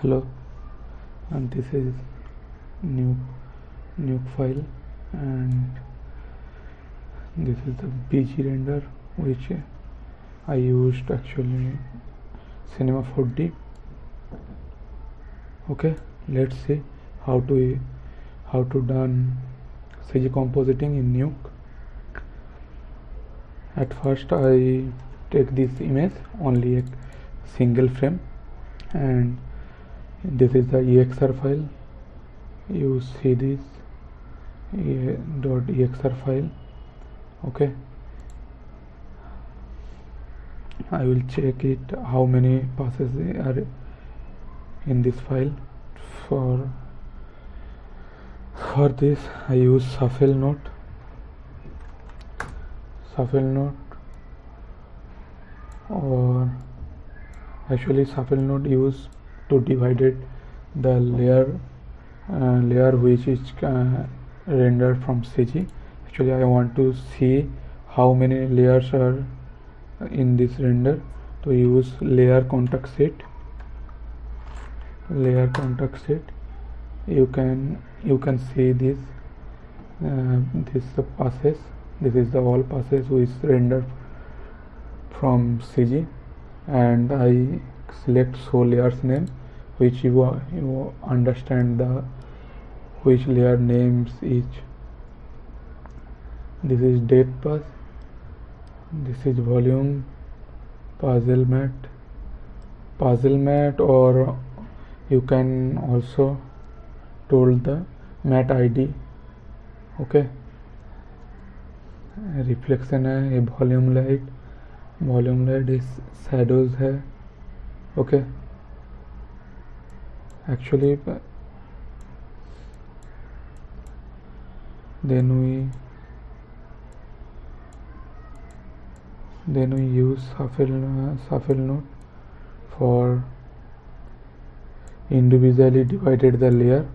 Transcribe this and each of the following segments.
hello, and this is nuke file, and this is the BG render which I used actually Cinema 4D. Okay, let's see how to done CG compositing in nuke. At first I take this image, only a single frame, and this is the EXR file. You see this .exr file. Okay, I will check it how many passes are in this file. For this I use shuffle node, or actually shuffle node used to divided the layer which is rendered from CG. Actually I want to see how many layers are in this render, to use layer contact set. You can see this the passes. This is the all passes which rendered from CG, and I select show layers name, which you understand the which layer names each. This is date pass, this is volume, puzzle mat, or you can also told the mat ID. Okay, reflection है, ये volume light इस shadows है. Okay, actually then we use shuffle node for individually divided the layer.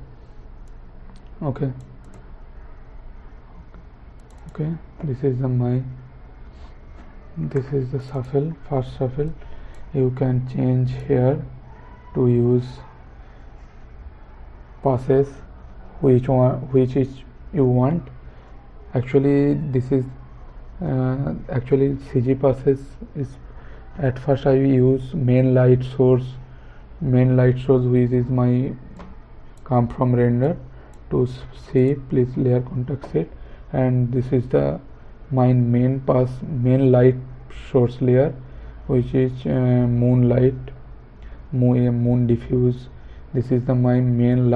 Okay, this is the first shuffle. You can change here to use passes which is you want. Actually this is actually CG passes is, at first I use main light source which is my come from render to see please layer contact set, and this is the my main light source layer which is moon diffuse. This is the my main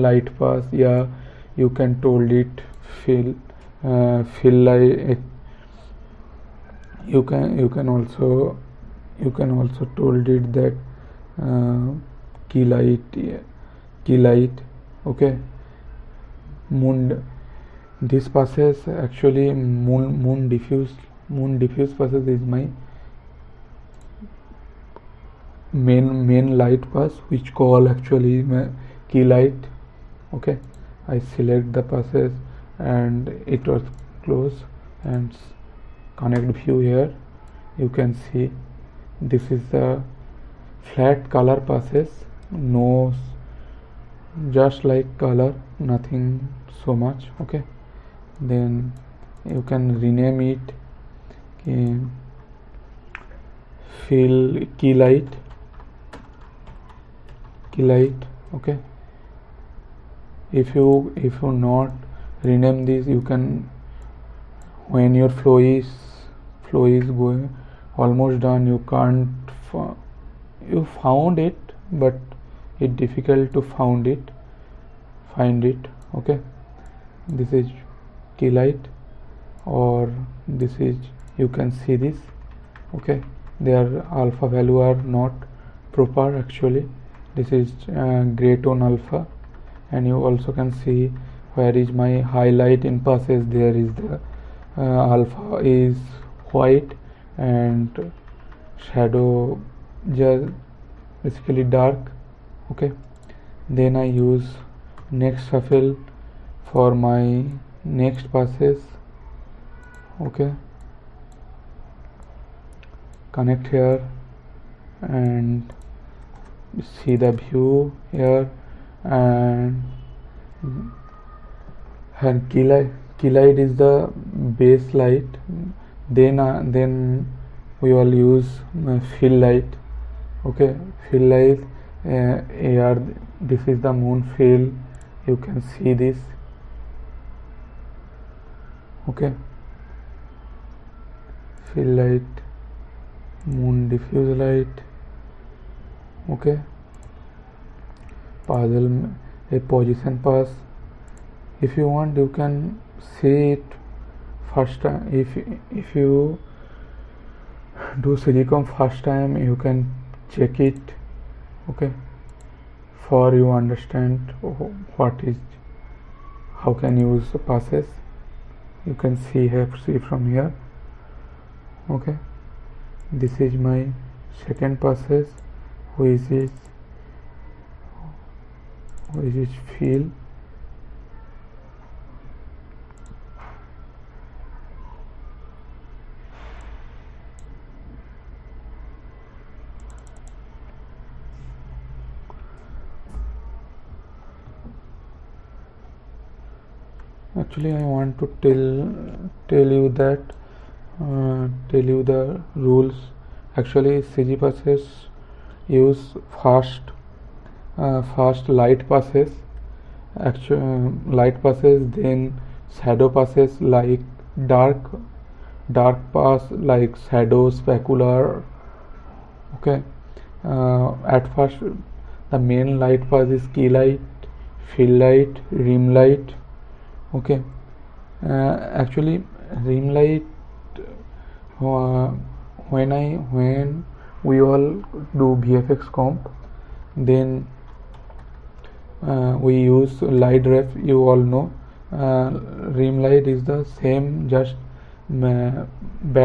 light pass. Yeah, you can told it fill light. You can also told it that key light. Okay, moon, this passes actually moon diffuse passes is my main light pass, which call actually key light. Okay, I select the passes and it was close, and connect view. Here you can see this is the flat color passes, no, just like color, nothing so much. Okay, then you can rename it fill key light. Okay, if you not rename this, you can, when your flow is going almost done, you can't you found it, but it's difficult to find it. Okay, this is key light, or this is, you can see this. Okay, their alpha value are not proper actually. This is gray tone alpha, and you also can see where is my highlight in passes. There is the alpha is white and shadow just basically dark. Okay, then I use next shuffle for my next passes. Okay, connect here and see the view here, and key light is the base light. Then we will use fill light. Okay, fill light. Here this is the moon fill. You can see this. Okay, fill light, moon diffuse light. Okay, puzzle a position pass. If you want, you can see it first time. If you do silicon first time, you can check it. Okay, for you understand what is, how can use passes. You can see from here. Okay, this is my second passes, which is fill. Actually, I want to tell you that tell you the rules. Actually, CG passes use fast light passes. Light passes, then shadow passes like dark pass like shadow, specular. Okay, at first the main light pass is key light, fill light, rim light. Okay, actually rim light, when we all do VFX comp, then we use light ref. You all know rim light is the same, just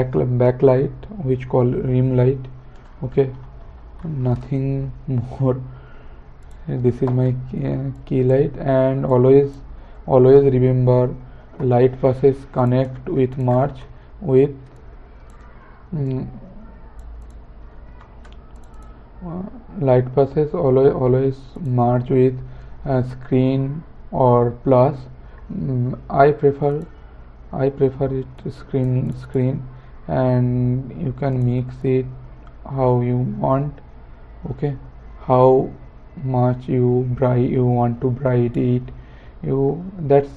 backlight, which called rim light. Okay, nothing more. This is my key light, and always remember, light passes connect with merge with light passes always merge with screen or plus. I prefer it screen, and you can mix it how you want. Okay, how much you want to bright it, that's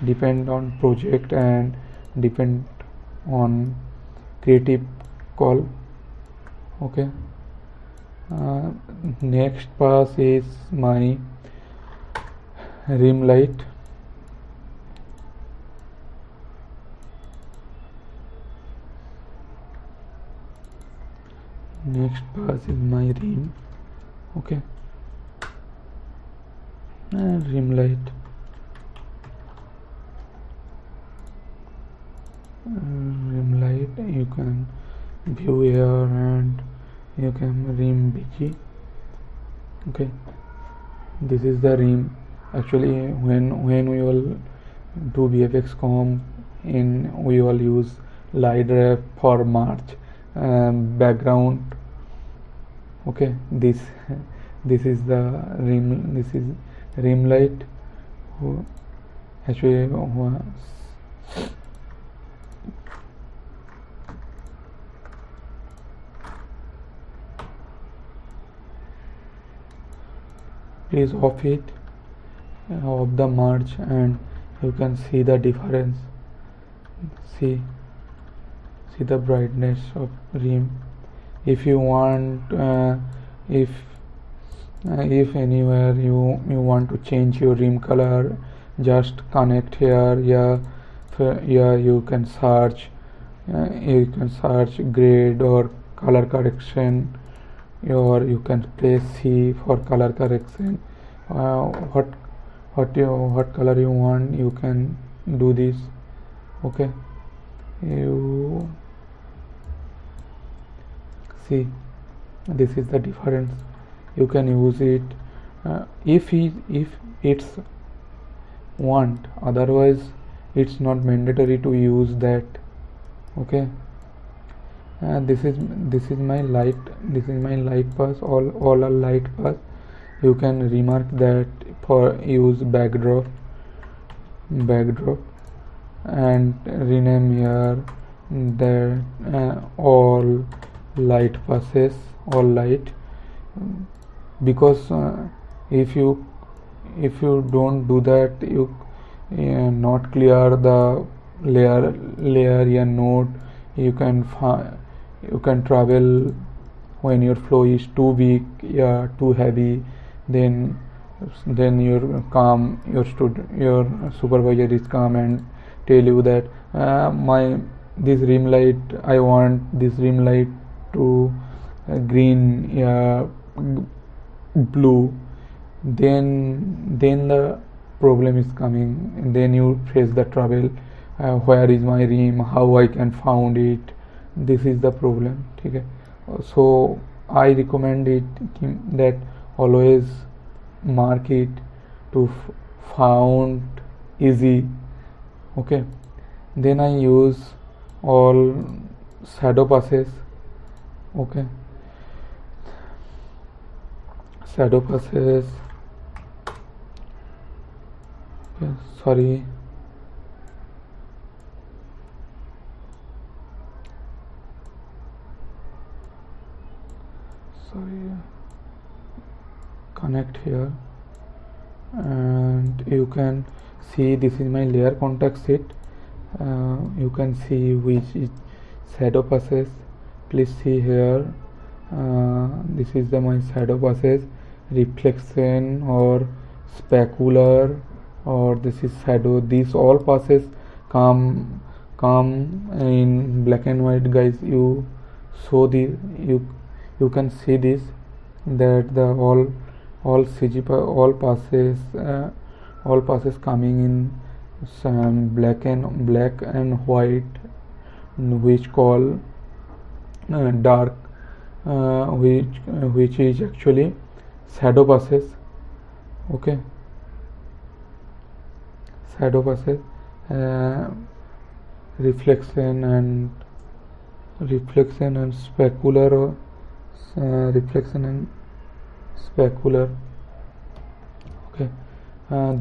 depend on project and depend on creative call. Okay, next pass is my rim light. Next pass is my rim. Okay, and rim light. Rim light, you can view here, and you can rim BG. Okay, this is the rim. Actually, when we will do VFX comp, we will use light ref for merge background. Okay, this is the rim. This is rim light. Actually, please off it, of the merge, and you can see the difference. See the brightness of rim. If you want, if anywhere you want to change your rim color, just connect here. You can search grade or color correction, or you can press C for color correction. What color you want, you can do this. Okay, you see, this is the difference. You can use it if it's want, otherwise it's not mandatory to use that. Okay, this is my light, this is my light path, all are light path. You can remark that for use backdrop and rename here that all light passes, all light, because if you don't do that, you not clear the layer या node, you can travel when your flow is too weak, yeah, too heavy, then your supervisor is calm and tell you that this rim light, I want this rim light to green, yeah, blue, then the problem is coming, and then you face the trouble, where is my rim, how I can found it, this is the problem. Okay, so I recommend it that always mark it to found easy. Okay, then I use all shadow passes. Okay, shadow passes, okay, sorry, connect here, and you can see this is my layer contact sheet. You can see which is shadow passes. Please see here, this is my shadow passes, reflection or specular, or this is shadow. These all passes come in black and white, guys. You show the you can see this, that the all CG all passes coming in some black and white, which call dark, which is actually shadow passes. Okay, shadow passes, reflection and specular, reflection and specular. Okay,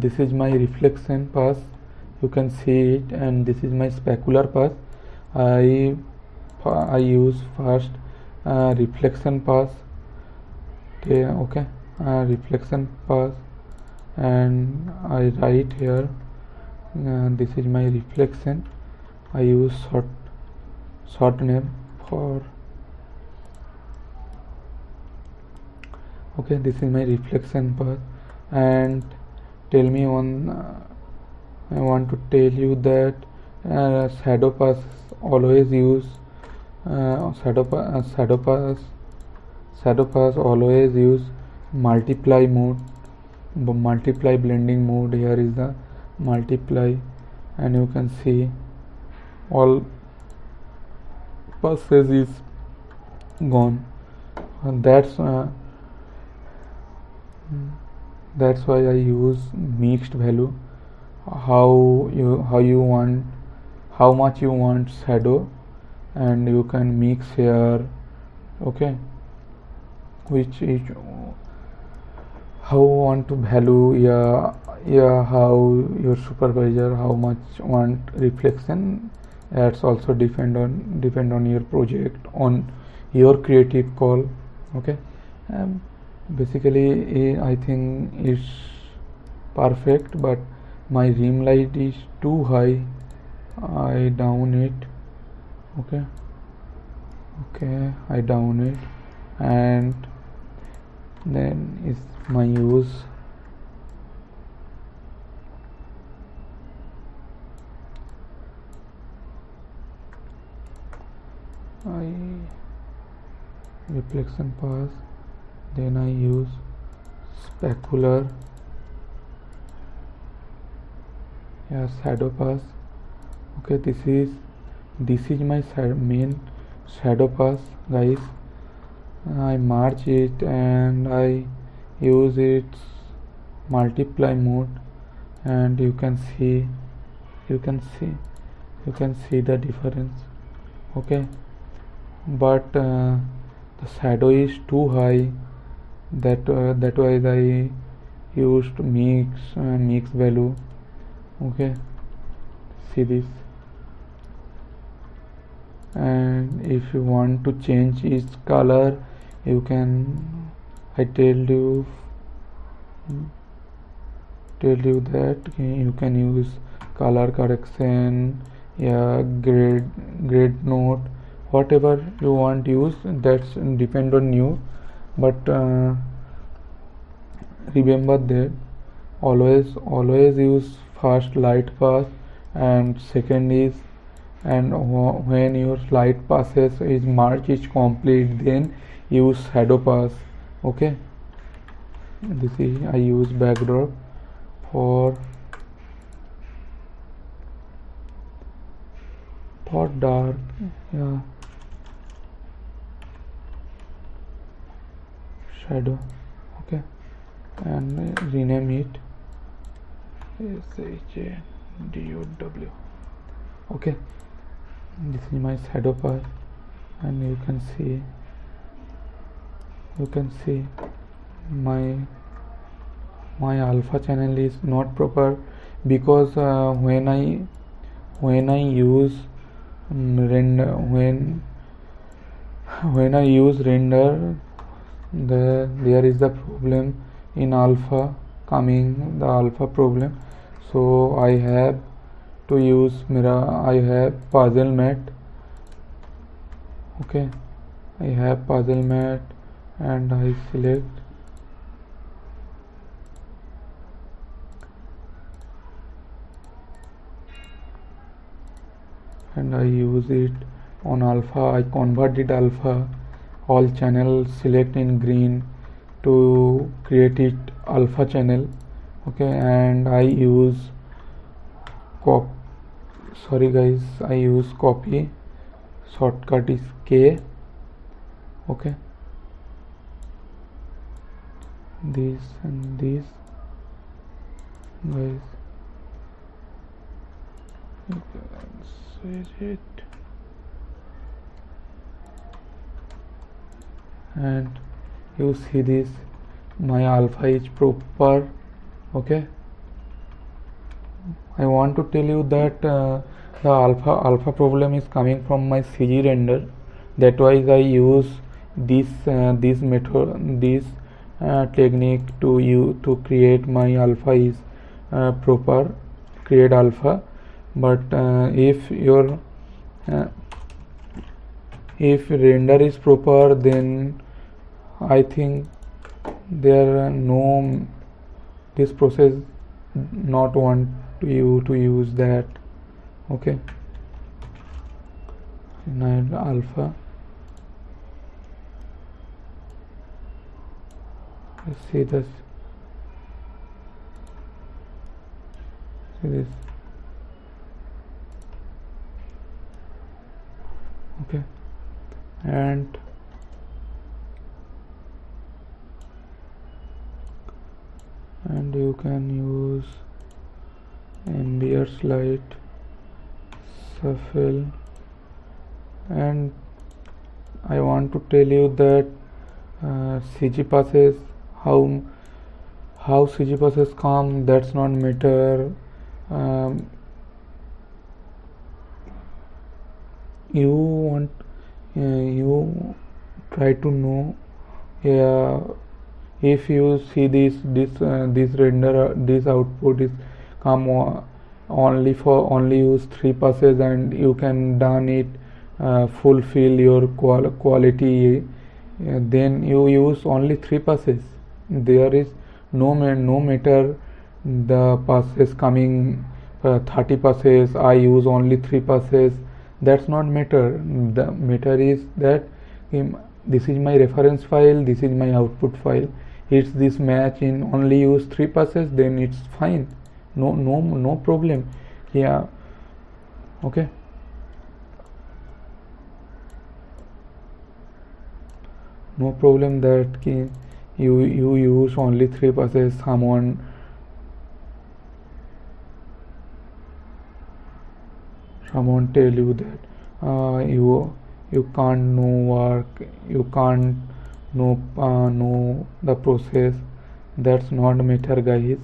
this is my reflection pass, you can see it, and this is my specular pass. I use first reflection pass. Okay, reflection pass, and I write here, this is my reflection. I use short name for. Okay, this is my reflection path, and tell me one, I want to tell you that shadow pass always use shadow pass always use multiply mode, multiply blending mode. Here is the multiply, and you can see all passes is gone, and that's why I use mixed value. How much you want shadow, and you can mix here. Okay, which is how want to value, yeah, how your supervisor how much want reflection. That's also depend on your project, on your creative call. Okay, basically I think it's perfect, but my rim light is too high. I down it. Okay, I down it, and then is my use. I reflection pass, then I use specular, yeah, shadow pass. Okay, this is my main shadow pass, guys. I march it and I use its multiply mode, and you can see the difference. Okay, but the shadow is too high. That why I used mix value. Okay, see this. And if you want to change its color, you can, I tell you that you can use color correction, yeah, grade note, whatever you want use, that's depend on you. But remember that always use first light pass, and second is, and when your light passes is march is complete, then use shadow pass. Okay, this is I use backdrop for dark, yeah, shadow. Okay, and rename it SHADOW. Okay, this is my shadow path, and you can see my alpha channel is not proper, because when I use render, when I use render, there is the problem in alpha coming, the alpha problem. So I have to use I have puzzle mat. Okay, I have puzzle mat, and I select, and I use it on alpha. I converted alpha, all channels select in green to create it alpha channel. Okay, and I use sorry guys, I use copy, shortcut is K. Okay, this and this, guys, you can switch it, and you see this, my alpha is proper. Okay, I want to tell you that the alpha problem is coming from my CG render. That why I use this method, this technique to create my alpha is proper, create alpha. But if your if render is proper, then I think there are no, this process not want you to use that. Okay, now alpha, see this, see this. Okay, and you can use ambient light, shuffle. And I want to tell you that CG passes, how CG passes come, that's not matter. You want you try to know, if you see this render, this output is come only use 3 passes, and you can done it fulfill your quality, then you use only 3 passes. There is no matter the passes coming 30 passes, I use only 3 passes, that's not matter. The matter is that this is my reference file, this is my output file, it's this match in only use 3 passes, then it's fine, no problem. Yeah, okay, no problem that you use only 3 passes. Someone tell you that you can't know work, you can't know the process. That's not matter, guys.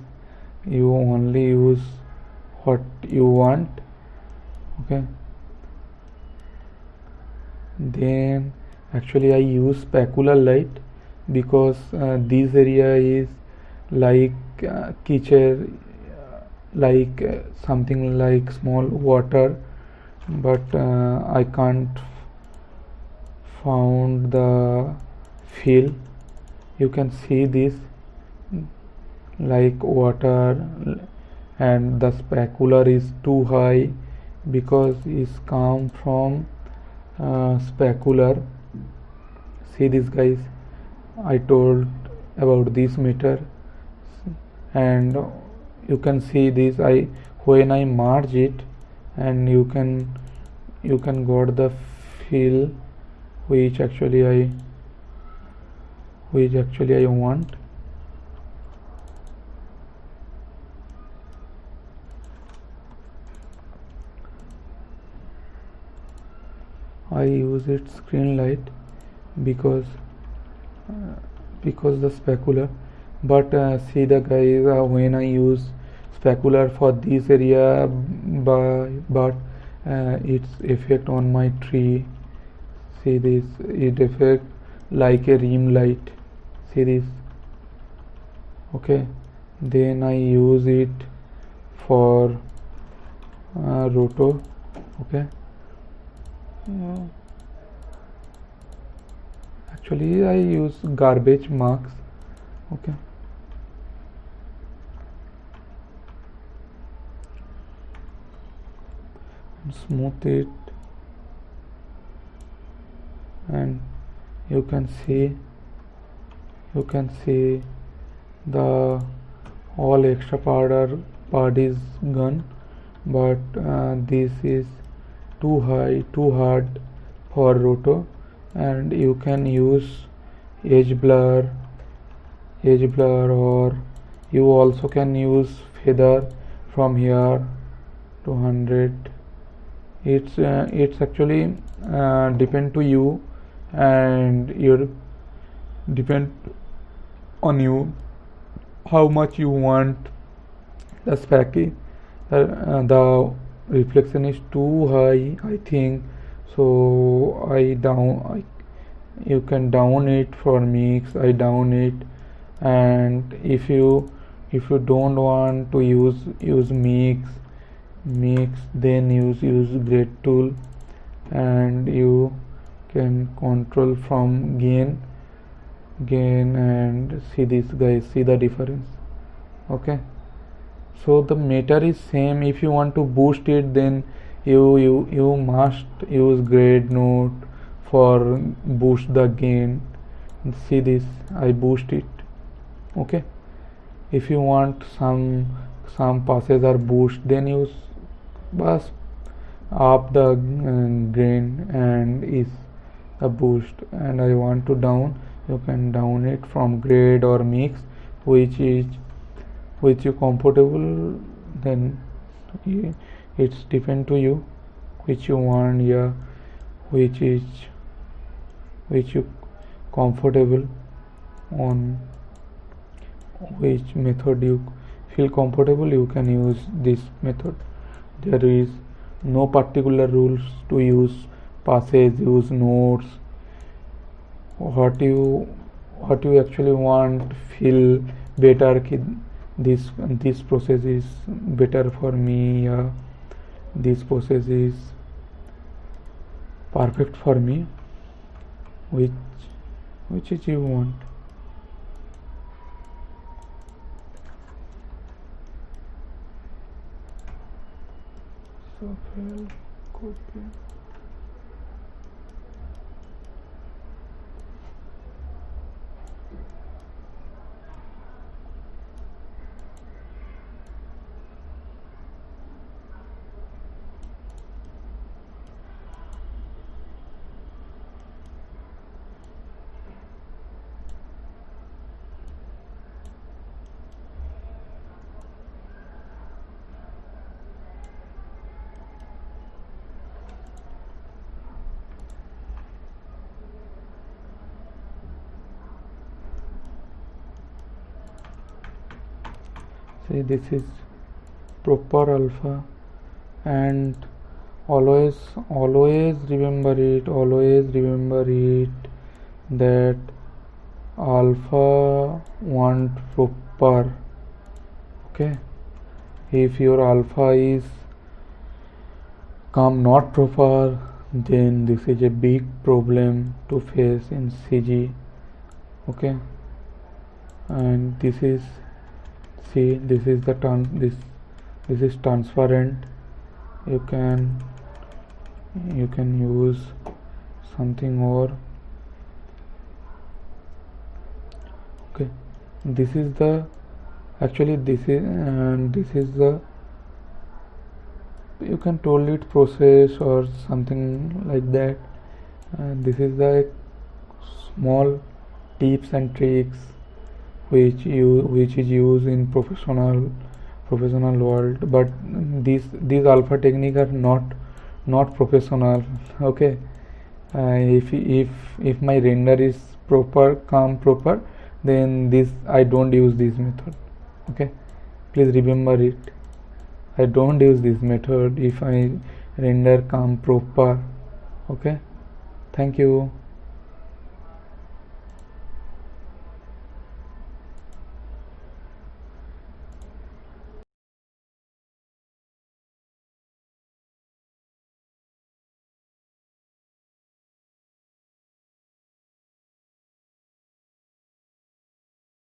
You only use what you want. Okay, then actually I use specular light because this area is like kitchen, like something like small water, but I can't found the fill. You can see this like water, and the specular is too high because it's come from specular. See this, guys, I told about this meter, and you can see this. I when I merge it, and you can got the fill which actually I want. I use it screen light because the specular, but see the guys, when I use specular for this area, but its effect on my tree. See this, it effect like a rim light. See this. Okay, then I use it for roto. Okay, actually I use garbage marks. Okay, and smooth it, and you can see the all extra part is gone, but this is too high, too hard for roto, and you can use edge blur, or you also can use feather from here to 100. It's actually depend to you, and your depend on you how much you want the specky. The reflection is too high, I think, so you can down it for mix. I down it, and if you don't want to use mix, then use grade tool, and you can control from gain, and see this, guys, see the difference. Okay, so the meter is same. If you want to boost it, then you must use grade note for boost the gain. See this, I boost it. Okay, if you want some passes are boost, then use bus up the gain and is a boost, and I want to down, you can down it from grade or mix, which you comfortable. Then it's depend to you which you want. Yeah, which you comfortable on, which method you feel comfortable, you can use this method. There is no particular rules to use passes, use nodes. What you actually want feel better ki this process is better for me. This process is perfect for me, which is you want. So copy. See, this is proper alpha, and always remember it, that alpha want proper. Okay, if your alpha is come not proper, then this is a big problem to face in CG. Okay, and this is, see, this is the this is transparent. You can use something more. Okay, this is the, actually this is the, you can told it process or something like that. This is the small tips and tricks which is used in professional world, but these alpha technique are not professional. Okay, if my render is come proper, then this I don't use this method. Okay, please remember it. I don't use this method if I render come proper. Okay, thank you.